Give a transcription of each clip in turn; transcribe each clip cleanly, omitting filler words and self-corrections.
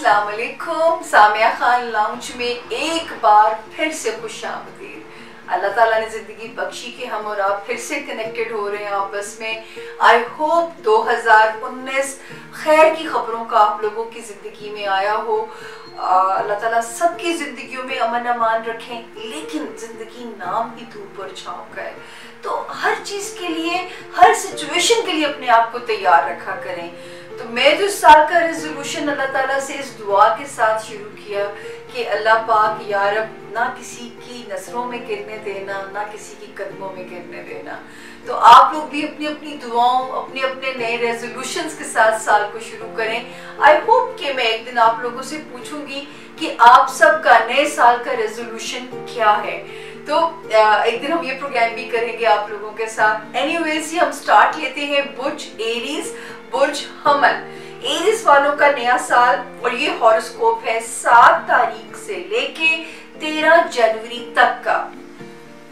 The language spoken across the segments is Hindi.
अस्सलाम वालेकुम। सामिया खान लाउंज में एक बार फिर से खुशामदीद। अल्लाह ताला ने ज़िंदगी बख्शी कि हम और आप फिर से कनेक्टेड हो रहे हैं आपस में। आई होप 2019 खैर की खबरों का आप लोगों की ज़िंदगी में आया हो। अल्लाह ताला सबकी ज़िंदगियों में अमन अमान रखें, लेकिन ज़िंदगी नाम ही धूप और छाँव का है, तो हर चीज़ के लिए, हर सिचुएशन के लिए अपने आप को तैयार रखा करें। तो मैं जो इस साल का रेजोल्यूशन अल्लाह ताला से इस दुआ के साथ शुरू किया कि अल्लाह पाक या रब ना किसी की नज़रों में गिरने देना, ना किसी की कदमों में गिरने देना। तो आप लोग भी अपनी अपनी दुआओं, अपने अपने नए रेजोल्यूशंस के साथ साल को शुरू करें। आई होप कि मैं एक दिन आप लोगों से पूछूंगी कि आप सबका नए साल का रेजोल्यूशन क्या है। तो एक दिन हम ये प्रोग्राम भी करेंगे आप लोगों के साथ। एनीवेज हम स्टार्ट लेते हैं बुर्ज एरीज, बुर्ज हमल। एरीज वालों का नया साल और ये हॉरोस्कोप है 7 तारीख से लेके 13 जनवरी तक का।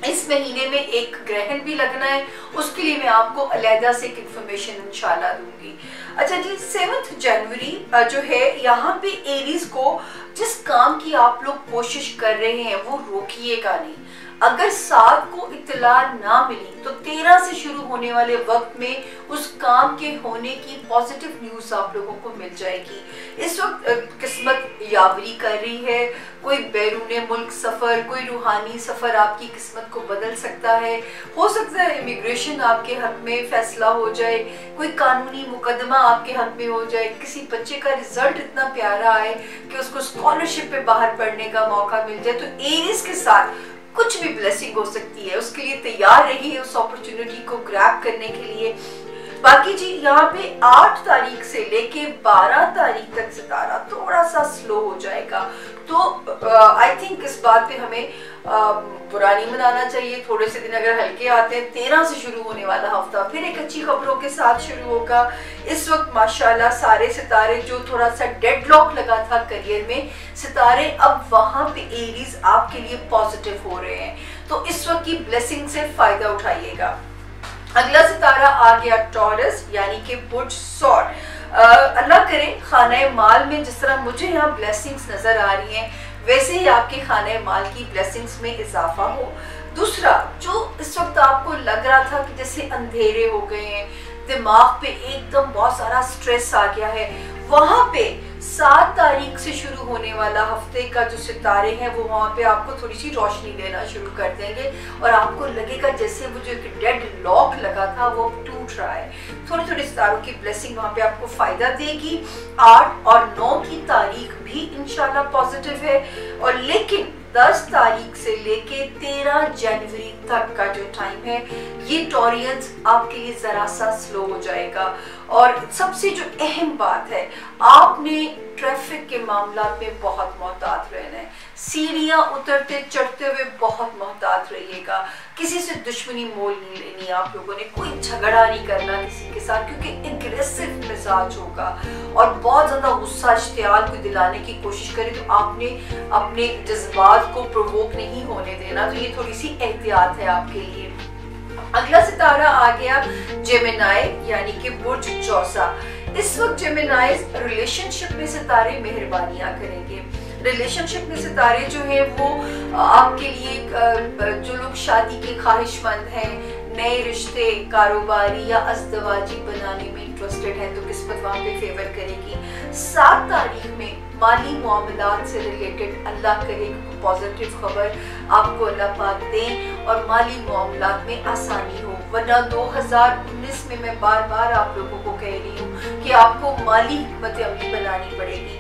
इस महीने में एक ग्रहण भी लगना है, उसके लिए मैं आपको अलहदा से एक इंफॉर्मेशन इंशाल्लाह दूंगी। अच्छा जी, 7 जनवरी जो है, यहाँ पे एरीज को जिस काम की आप लोग कोशिश कर रहे हैं वो रोकिएगा नहीं। अगर 7 को इत्तला ना मिली तो 13 से शुरू होने वाले वक्त में उस काम के होने की पॉजिटिव न्यूज आप लोगों को मिल जाएगी। इस वक्त किस्मत यावरी कर रही है, कोई बैरूने मुल्क सफ़र, कोई रूहानी सफ़र आपकी किस्मत को बदल सकता है। हो सकता है इमिग्रेशन आपके हक में फैसला हो जाए, कोई कानूनी मुकदमा आपके हक में हो जाए, किसी बच्चे का रिजल्ट इतना प्यारा आए कि उसको स्कॉलरशिप पे बाहर पढ़ने का मौका मिल जाए। तो एरीज के साथ कुछ भी ब्लेसिंग हो सकती है, उसके लिए तैयार रहिए उस अपॉर्चुनिटी को ग्रैब करने के लिए। बाकी जी, यहाँ पे 8 तारीख से लेके 12 तारीख तक सितारा थोड़ा सा स्लो हो जाएगा। तो आई थिंक इस बात पे हमें बुरा नहीं मनाना चाहिए। थोड़े से दिन अगर हल्के आते हैं, 13 से शुरू होने वाला हफ्ता फिर एक अच्छी खबरों के साथ शुरू होगा। इस वक्त माशाल्लाह सारे सितारे, जो थोड़ा सा डेडलॉक लगा था करियर में, सितारे अब वहां पे एरीज आपके लिए पॉजिटिव हो रहे हैं। तो इस वक्त की ब्लेसिंग से फायदा उठाइएगा। अगला सितारा आ गया टॉरस, यानी कि बुर्ज सौर। अल्लाह करे खाने माल में जिस तरह मुझे यहाँ ब्लेसिंग्स नजर आ रही हैं, वैसे ही आपके खाने माल की ब्लेसिंग्स में इजाफा हो। दूसरा, जो इस वक्त आपको लग रहा था कि जैसे अंधेरे हो गए हैं, दिमाग पे एकदम बहुत सारा स्ट्रेस आ गया है, वहां पे 7 तारीख से शुरू होने वाला हफ्ते का जो सितारे हैं वो वहाँ पे आपको थोड़ी सी रोशनी देना शुरू कर देंगे और आपको लगेगा जैसे वो जो एक डेड लॉक लगा था वो टूट रहा है। थोड़े थोड़े सितारों की ब्लेसिंग वहाँ पे आपको फायदा देगी। 8 और 9 की तारीख भी इंशाल्लाह पॉजिटिव है, और लेकिन 10 तारीख से लेके 13 जनवरी तक का जो टाइम है, ये टॉरियंस आपके लिए जरा सा स्लो हो जाएगा। और सबसे जो अहम बात है, आपने ट्रैफिक के मामला में बहुत मोहतात रहना है। सीढ़ियाँ उतरते चढ़ते हुए बहुत मोहतात रहिएगा। किसी से दुश्मनी मोल नहीं लेनी आप लोगों ने, कोई झगड़ा नहीं करना किसी के साथ, क्योंकि एग्रेसिव मिजाज होगा और बहुत ज़्यादा गुस्सा इश्तियाल को दिलाने की कोशिश करें तो आपने अपने जज्बात को प्रोवोक नहीं होने देना। तो ये थोड़ी सी एहतियात है आपके लिए। अगला सितारा आ गया जेमिनाई, यानी कि बुर्ज चौसा। इस वक्त जेमिनाई रिलेशनशिप में सितारे मेहरबानियां करेंगे। रिलेशनशिप में सितारे जो है वो आपके लिए, जो लोग शादी के ख्वाहिशमंद हैं, नए रिश्ते, कारोबारी या अज़दवाजी बनाने में इंटरेस्टेड है, तो किस्मत वहाँ पे फेवर करेगी। 7 तारीख में माली मामलात से रिलेटेड अल्लाह करे पॉजिटिव खबर आपको अल्लाह पाक दें और माली मामलात में आसानी हो। वरना 2019 में मैं बार बार आप लोगों को कह रही हूँ कि आपको माली हिकमत अमली बनानी पड़ेगी।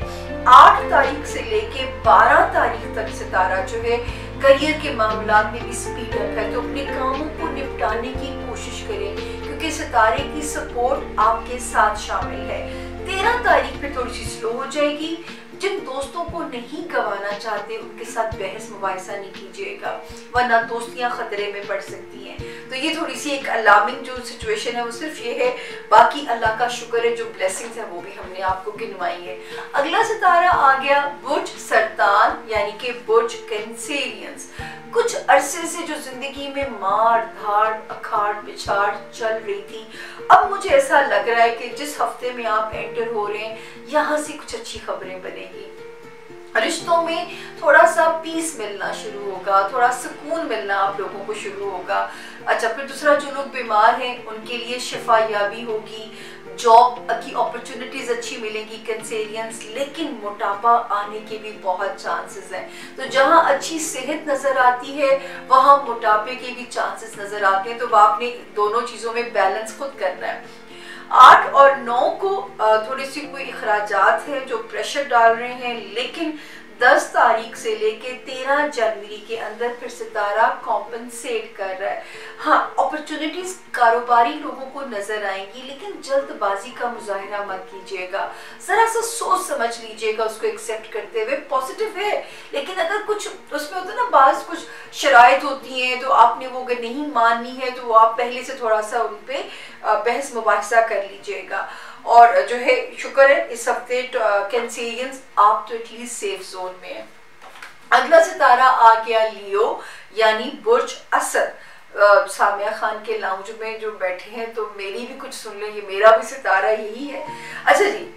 8 तारीख से लेके 12 तारीख तक सितारा जो है करियर के मामलात में भी स्पीड अप है, तो अपने कामों को निपटाने की कोशिश करें, क्योंकि सितारे की सपोर्ट आपके साथ शामिल है। 13 तारीख पे थोड़ी सी स्लो हो जाएगी। जिन दोस्तों को नहीं गंवाना चाहते उनके साथ बहस मुबाहिसा नहीं कीजिएगा, वरना दोस्तियां खतरे में पड़ सकती हैं। तो तो ये थोड़ी सी एक अलार्मिंग जो सिचुएशन है वो सिर्फ ये है, बाकी अल्लाह का शुक्र है जो ब्लेसिंग्स है वो भी हमने आपको गिनवाई है। अगला सितारा आ गया बुर्ज सरतान यानी कि बुर्ज कैंसेरियंस। कुछ अरसे से जो जिंदगी में मार धाड़ अखाड़ पिछाड़ चल रही थी, अब मुझे ऐसा लग रहा है कि जिस हफ्ते में आप एंटर हो रहे हैं यहाँ से कुछ अच्छी खबरें बनेगी। रिश्तों में थोड़ा सा पीस मिलना शुरू होगा, थोड़ा सुकून मिलना आप लोगों को शुरू होगा। अच्छा, फिर दूसरा जो लोग बीमार हैं उनके लिए शिफा याबी होगी, जॉब की अपॉर्चुनिटीज अच्छी मिलेंगी कैंसेरियंस, लेकिन मोटापा आने के भी बहुत चांसेस हैं। तो जहां अच्छी सेहत नजर आती है वहां मोटापे के भी चांसेस नजर आते हैं, तो आपने दोनों चीजों में बैलेंस खुद करना है। 8 और 9 को थोड़ी सी कोई अखराजात है जो प्रेशर डाल रहे हैं, लेकिन 10 तारीख से लेके 13 जनवरी के अंदर फिर सितारा कॉम्पनसेट कर रहा है। हाँ, अपॉर्चुनिटीज कारोबारी लोगों को नजर आएंगी, लेकिन जल्दबाजी का मुजाहिरा मत कीजिएगा, जरा सा सोच समझ लीजिएगा उसको एक्सेप्ट करते हुए। पॉजिटिव है, लेकिन अगर कुछ उसमें होता है ना, बाज कुछ शराइत होती हैं तो आपने वो अगर नहीं माननी है तो आप पहले से थोड़ा सा उन पे बहस मुबाहिसा कर लीजिएगा। और जो है शुक्र है इस हफ्ते कैंसेरियंस आप तो एटलीस्ट सेफ जोन में है। अगला सितारा आ गया लियो यानी बुर्ज असद। सामिया खान के लाउंज में जो बैठे हैं तो मेरी भी कुछ सुन लें, ये मेरा भी सितारा यही है। अच्छा जी,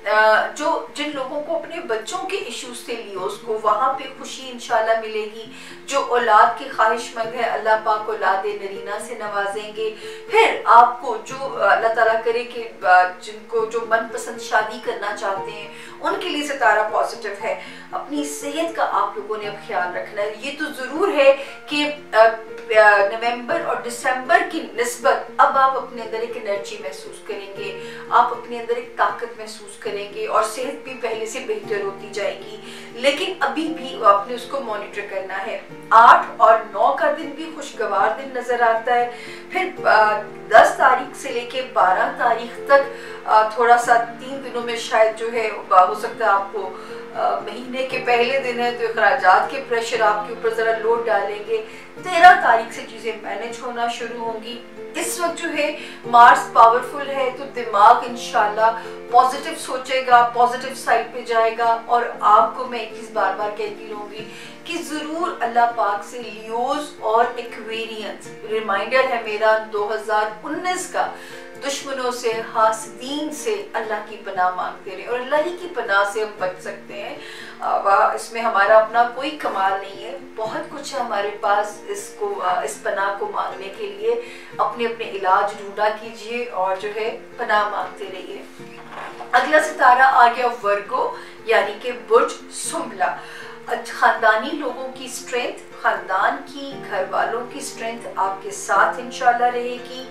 जो जिन लोगों को अपने बच्चों के इश्यूज थे लियोस को, वहाँ पे खुशी इंशाल्लाह मिलेगी। जो औलाद की ख्वाहिशमंद है अल्लाह पाक औलाद नरीना से नवाजेंगे। फिर आपको जो अल्लाह ताला करे कि जिनको जो मनपसंद शादी करना चाहते हैं उनके लिए सितारा पॉजिटिव है। अपनी सेहत का आप लोगों ने अब ख्याल रखना है। ये तो जरूर है कि नवंबर और दिसंबर की निस्बत अब आप अपने अंदर एक एनर्जी महसूस करेंगे, आप अपने अंदर एक ताकत महसूस करेंगे और सेहत भी पहले से बेहतर होती जाएगी, लेकिन अभी भी आपने उसको मॉनिटर करना है। 8 और 9 का दिन भी खुशगवार दिन नजर आता है। फिर 10 तारीख से लेके 12 तारीख तक थोड़ा सा 3 दिनों में शायद जो है हो सकता है आपको महीने के पहले दिन है तो अखराजात के प्रेशर आपके ऊपर जरा लोड डालेंगे। 13 तारीख से चीजें मैनेज होना शुरू होंगी। इस वक्त जो है मार्स पावरफुल है तो दिमाग इंशाल्लाह पॉजिटिव सोचेगा, पॉजिटिव साइड पे जाएगा। और आपको मैं एक चीज बार बार कहती रहूंगी कि जरूर अल्लाह पाक से लियोज और एक्वेरियंस, रिमाइंडर है मेरा 2019 का, दुश्मनों से हासदीन से अल्लाह की पनाह मांगते रहे और अल्लाह ही की पनाह से हम बच सकते हैं। इसमें हमारा अपना कोई कमाल नहीं है, बहुत कुछ है हमारे पास इस पनाह को मांगने के लिए। अपने अपने इलाज ढूंढा कीजिए और जो है पनाह मांगते रहिए। अगला सितारा आ गया वर्गो यानी कि बुर्ज सुंबला। खानदानी लोगों की स्ट्रेंथ, खानदान की घर वालों की स्ट्रेंथ आपके साथ इंशाल्लाह रहेगी।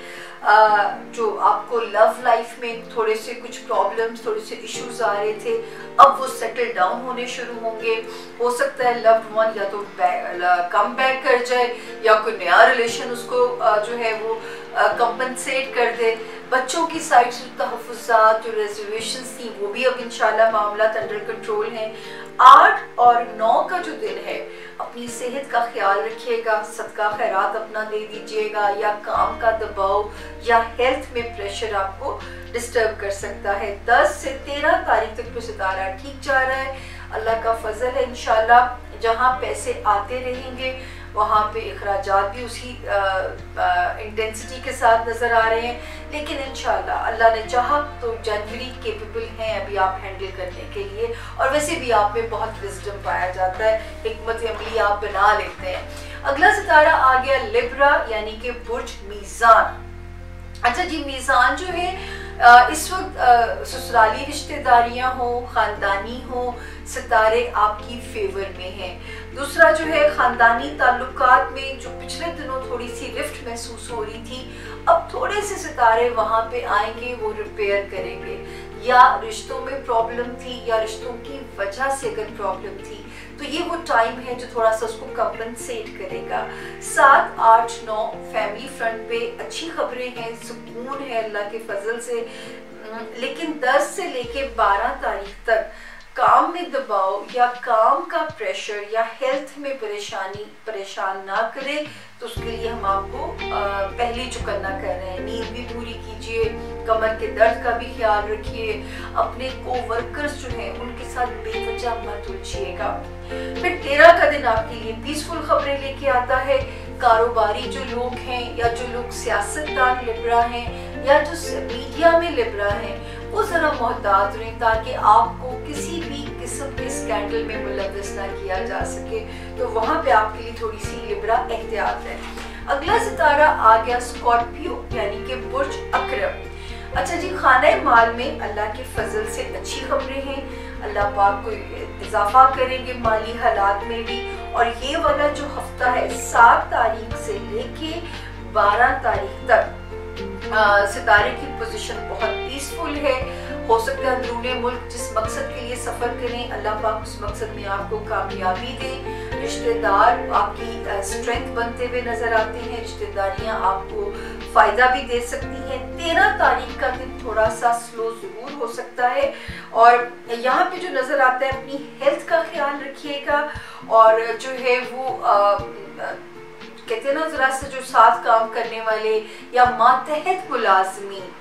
जो आपको लव लाइफ में थोड़े से कुछ प्रॉब्लम्स, थोड़े से इश्यूज आ रहे थे, अब वो सेटल डाउन होने शुरू होंगे। हो सकता है लव्ड वन या तो कम बैक कर जाए या कोई नया रिलेशन उसको जो है वो कंपनसेट कर दे। बच्चों की साइड से तहफ़्फ़ुज़ात जो रिजर्वेशंस थी वो भी अब इंशाल्लाह मामला अंडर कंट्रोल हैं। 8 और 9 का जो दिन है अपनी सेहत का ख्याल रखिएगा, सदका खैरात अपना दे दीजिएगा, या काम का दबाव या हेल्थ में प्रेशर आपको डिस्टर्ब कर सकता है। 10 से 13 तारीख तक तो सितारा ठीक जा रहा है, अल्लाह का फजल है इंशाल्लाह। जहाँ पैसे आते रहेंगे वहाँ पे अखराजात भी उसी इंटेंसिटी के साथ नज़र आ रहे हैं, लेकिन इंशाल्लाह अल्लाह ने चाहा तो जनवरी केपेबल हैं अभी आप हैंडल करने के लिए। और वैसे भी आप में बहुत विजडम पाया जाता है, हिकमत अमली आप बना लेते हैं। अगला सितारा आ गया लिब्रा यानी कि बुर्ज मीज़ान। अच्छा जी, मीज़ान जो है इस वक्त ससुराली रिश्तेदारियां हो, खानदानी हो, सितारे आपकी फेवर में हैं। दूसरा जो है खानदानी ताल्लुकात में जो पिछले दिनों थोड़ी सी रिफ्ट महसूस हो रही थी, अब थोड़े से सितारे वहाँ पे आएंगे, वो रिपेयर करेंगे। या रिश्तों में प्रॉब्लम थी या रिश्तों की वजह से अगर प्रॉब्लम थी तो ये वो टाइम है जो थोड़ा सा उसको कंपनसेट करेगा। 7, 8, 9 फैमिली फ्रंट पे अच्छी खबरें हैं, सुकून है अल्लाह के फजल से। लेकिन 10 से लेके 12 तारीख तक काम में दबाव या काम का प्रेशर या हेल्थ में परेशान ना करे, तो उसके लिए हम आपको पहले चुकन्ना कर रहे हैं। नींद भी पूरी कीजिए, कमर के दर्द का भी ख्याल रखिए, अपने कोवर्कर्स जो हैं उनके साथ बेवजह मत उलझिएगा। फिर 13 का दिन आपके लिए पीसफुल खबरें लेके आता है। कारोबारी जो लोग हैं या जो लोग सियासतदान लिब्रा हैं या जो मीडिया में लिब्रा हैं, वो जरा मोहतात रहें ताकि आपको किसी भी किस्म के स्कैंडल में मुलव्वस ना किया जा सके। तो वहाँ पे आपके लिए थोड़ी सी लिब्रा एहतियात है। अगला सितारा आ गया स्कॉर्पियो यानी कि बुर्ज अकरब। अच्छा जी, खाना माल में अल्लाह के फजल से अच्छी खबरें हैं। अल्लाह पाक को इजाफा करेंगे माली हालात में भी। और ये वाला जो हफ्ता है 7 तारीख से लेके 12 तारीख तक सितारे की पोजीशन बहुत पीसफुल है। हो सकता है अंदरूनी मुल्क जिस मकसद के लिए सफर करें, अल्लाह पाक उस मकसद में आपको कामयाबी दे। रिश्तेदार आपकी स्ट्रेंथ बनते हुए नजर आते हैं, रिश्तेदारियां आपको फायदा भी दे सकती हैं। 13 तारीख का दिन थोड़ा सा स्लो जरूर हो सकता है। और यहाँ पे जो नजर आता है, अपनी हेल्थ का ख्याल रखिएगा। और जो है वो कहते हैं ना, जरा से जो साथ काम करने वाले या मातहत मुलाजमीन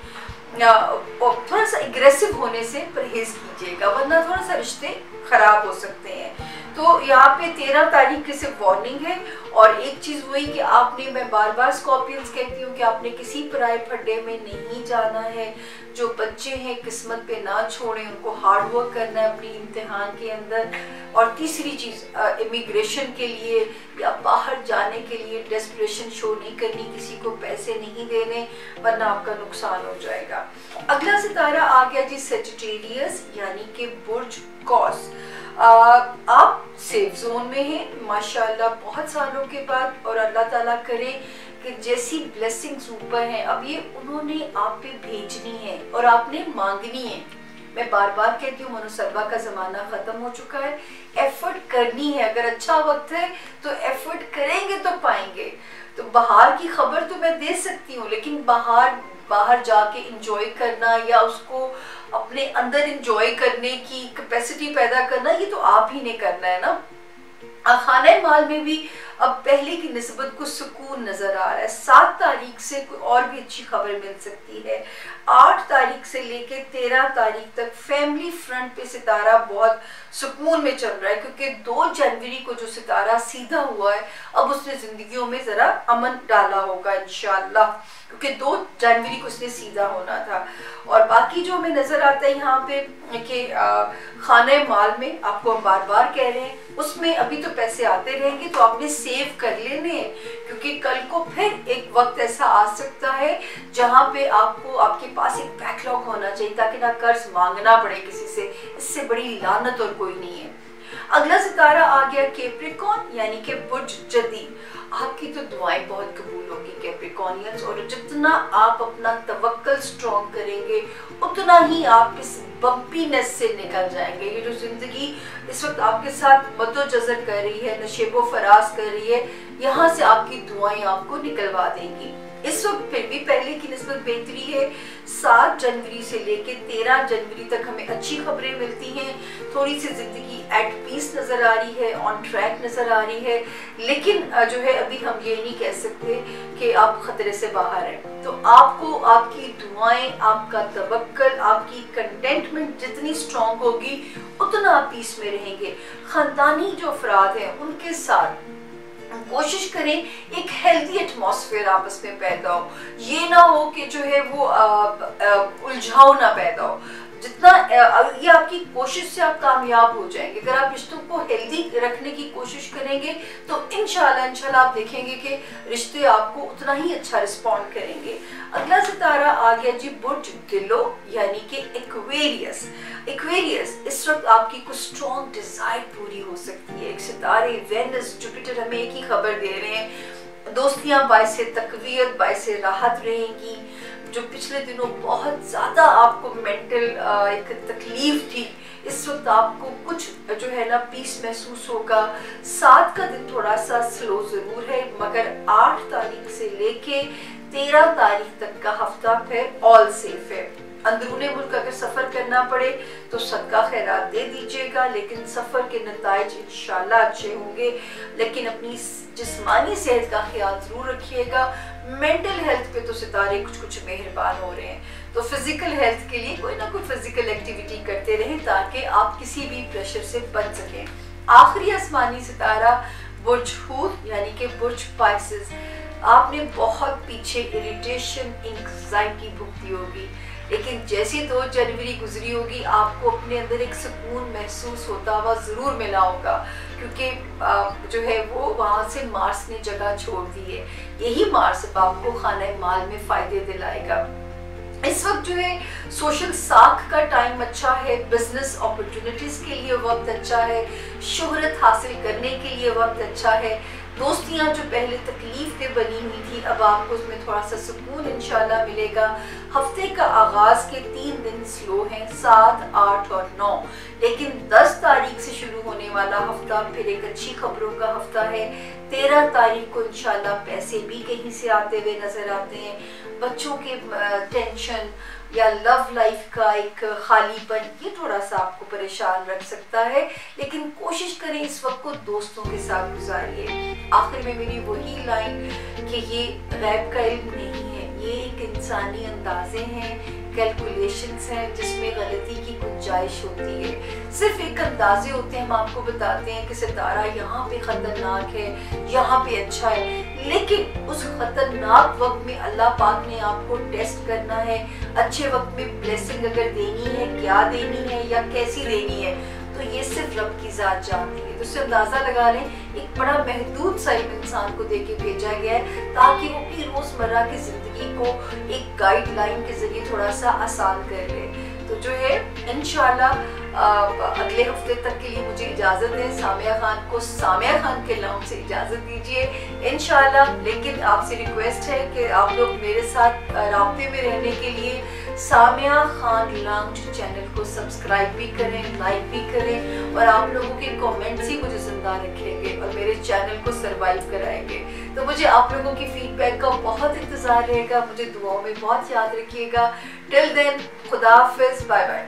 थोड़ा सा एग्रेसिव होने से परहेज कीजिएगा, वरना थोड़ा सा रिश्ते खराब हो सकते हैं। तो यहाँ पे 13 तारीख की सिर्फ वार्निंग है। और एक चीज वही कि आपने, मैं बार बार स्कॉर्पियंस कहती हूँ कि आपने किसी पराए फड्डे में नहीं जाना है। जो बच्चे हैं किस्मत पे ना छोड़ें, उनको हार्ड वर्क करना है अपनी इम्तिहान के अंदर। और तीसरी चीज, इमिग्रेशन के लिए या बाहर जाने के लिए डेस्परेशन शो नहीं करनी, किसी को पैसे नहीं देने, वरना आपका नुकसान हो जाएगा। अगला सितारा आ गया जी सेजिटेरियस यानी कि बुर्ज कौस। आप सेफ जोन में हैं माशाल्लाह बहुत सालों के बाद। और अल्लाह ताला करे कि जैसी ब्लेसिंग्स ऊपर हैं, अब ये उन्होंने आप पे भेजनी है और आपने मांगनी है। मैं बार बार कहती हूँ, मनोसरबा का ज़माना ख़त्म हो चुका है। एफर्ट करनी है, अगर अच्छा वक्त है तो एफर्ट करेंगे तो पाएंगे। तो बाहर की खबर तो मैं दे सकती हूँ, लेकिन बाहर जाके इंजॉय करना या उसको अपने अंदर इंजॉय करने की कैपेसिटी पैदा करना, ये तो आप ही ने करना है ना। खाने माल में भी अब पहले की निस्बत कुछ सुकून नजर आ रहा है। 7 तारीख से कोई और भी अच्छी खबर मिल सकती है। 8 तारीख से लेके 13 तारीख तक फैमिली फ्रंट पे सितारा बहुत सुकून में चल रहा है, क्योंकि 2 जनवरी को जो सितारा सीधा हुआ है, अब उसने जिंदगियों में जरा अमन डाला होगा इंशाअल्लाह, क्योंकि 2 जनवरी को उसने सीधा होना था। और बाकी जो हमें नजर आता है यहाँ पे कि खाने माल में आपको हम बार बार कह रहे हैं, उसमें अभी तो पैसे आते रहेंगे, तो आपने सेव कर लेने हैं, क्योंकि कल को फिर एक वक्त ऐसा आ सकता है जहाँ पे आपको आपके पास एक बैकलॉग होना चाहिए, ताकि ना कर्ज मांगना पड़े किसी से। इससे बड़ी लानत और कोई नहीं है। अगला सितारा आ गया कैप्रिकॉर्न यानी कि बुर्ज जदी। आपकी तो दुआएं बहुत कबूल होगी कैप्रिकॉर्नियंस, और जितना आप अपना तवक्कल स्ट्रॉन्ग करेंगे, उतना ही आप इस बम्पीनेस से निकल जाएंगे। ये जो जिंदगी इस वक्त आपके साथ मदोजजर कर रही है, नशेबो फराज कर रही है, यहाँ से आपकी दुआएं आपको निकलवा देंगी। इस वक्त फिर भी पहले की निस्बत बेहतरी है। 7 जनवरी से लेके 13 जनवरी तक हमें अच्छी खबरें मिलती हैं। थोड़ी सी जिंदगी एट पीस नजर आ रही है, ऑन ट्रैक नजर आ रही है, लेकिन जो है अभी हम ये नहीं कह सकते कि आप खतरे से बाहर हैं। तो आपको आपकी दुआएं, आपका तवक्कल, आपकी कंटेंटमेंट जितनी स्ट्रॉन्ग होगी, उतना आप पीस में रहेंगे। खानदानी जो अफराद हैं उनके साथ कोशिश करें एक हेल्दी एटमॉस्फेयर आपस में पैदा हो। ये ना हो कि जो है वो उलझाव ना पैदा हो। जितना ये आपकी कोशिश से आप कामयाब हो जाएंगे। अगर आप रिश्तों को हेल्दी रखने की कोशिश करेंगे तो इंशाल्लाह आप देखेंगे कि रिश्ते आपको उतना ही अच्छा रिस्पॉन्ड करेंगे। अगला सितारा आ गया जी बुर्ज दिलो यानी कि एक्वेरियस। एक्वेरियस, इस वक्त आपकी कुछ स्ट्रॉन्ग डिजायर पूरी हो सकती है। एक सितारे वेनस जुपिटर हमें एक ही खबर दे रहे हैं, दोस्तियां बाइसे तकवीयत बाइसे राहत रहेंगी। जो पिछले दिनों बहुत ज्यादा आपको मेंटल एक तकलीफ थी, इस वक्त आपको कुछ जो है ना पीस महसूस होगा। 7 का दिन थोड़ा सा स्लो जरूर है, मगर 8 तारीख से लेके 13 तारीख तक का हफ्ता फिर ऑल सेफ है। अंदरूनी मुल्क अगर सफर करना पड़े तो सदका खैरात दे दीजिएगा, लेकिन सफर के नताइज इंशाल्लाह अच्छे होंगे। लेकिन अपनी जिस्मानी सेहत का ख्याल जरूर रखिएगा। मेंटल हेल्थ पे तो सितारे कुछ कुछ मेहरबान हो रहे हैं, तो फिजिकल हेल्थ के लिए कोई ना कोई फिजिकल एक्टिविटी करते रहें ताकि आप किसी भी प्रेशर से बच सकें। आखिरी आसमानी सितारा बुर्ज हूत यानी कि बुर्ज पाइसेस। आपने बहुत पीछे इरिटेशन, एंग्जाइटी भुगती होगी, लेकिन जैसी 2 जनवरी गुजरी होगी आपको अपने अंदर एक सुकून महसूस होता हुआ ज़रूर मिला होगा, क्योंकि जो है वो वहाँ से मार्स ने जगह छोड़ दी है। यही मार्स अब आपको खाना माल में फ़ायदे दिलाएगा। इस वक्त जो है सोशल साख का टाइम अच्छा है, बिजनेस अपॉर्चुनिटीज़ के लिए वक्त अच्छा है, शोहरत हासिल करने के लिए वक्त अच्छा है। दोस्तियाँ जो पहले तकलीफ में बनी हुई थी अब आपको उसमें थोड़ा सा सुकून इंशाल्लाह मिलेगा। हफ्ते का आगाज़ के 3 दिन स्लो हैं, 7, 8 और 9, लेकिन 10 तारीख से शुरू होने वाला हफ्ता फिर एक अच्छी खबरों का हफ्ता है। 13 तारीख को इंशाल्लाह पैसे भी कहीं से आते हुए नजर आते हैं। बच्चों के टेंशन या लव लाइफ का एक खालीपन ये थोड़ा सा आपको परेशान रख सकता है, लेकिन कोशिश करें इस वक्त को दोस्तों के साथ गुजारिए। आखिर में मेरी वही लाइन कि ये गैब का इल्म नहीं है, ये एक इंसानी अंदाजे हैं, कैलकुलेशंस हैं जिसमें गलती की गुंजाइश होती है। सिर्फ एक अंदाजे होते हैं, हम आपको बताते हैं कि सितारा यहाँ पे खतरनाक है, यहाँ पे अच्छा है, लेकिन उस खतरनाक वक्त में अल्लाह पाक ने आपको टेस्ट करना है। अच्छे वक्त में ब्लेसिंग अगर देनी है, क्या देनी है या कैसी देनी है, तो ये सिर्फ रब की ज़ात जानती है। तो उससे अंदाज़ा लगा लें, एक बड़ा महदूद सा इंसान को देके भेजा गया है ताकि वो अपनी रोज़मर्रा की ज़िंदगी को एक गाइडलाइन के ज़रिए थोड़ा सा आसान कर ले। तो जो है इंशाल्लाह अगले हफ्ते तक के लिए मुझे इजाज़त है। सामिया खान को सामिया खान के नाम से इजाज़त दीजिए इंशाल्लाह। लेकिन आपसे रिक्वेस्ट है कि आप लोग मेरे साथ राब्ते में रहने के लिए सामिया खान लाउंज चैनल को सब्सक्राइब भी करें, लाइक भी करें, और आप लोगों के कमेंट्स ही मुझे जिंदा रखेंगे और मेरे चैनल को सरवाइव कराएंगे। तो मुझे आप लोगों की फीडबैक का बहुत इंतज़ार रहेगा। मुझे दुआओं में बहुत याद रखिएगा। टिल देन खुदा हाफिज़, बाय बाय।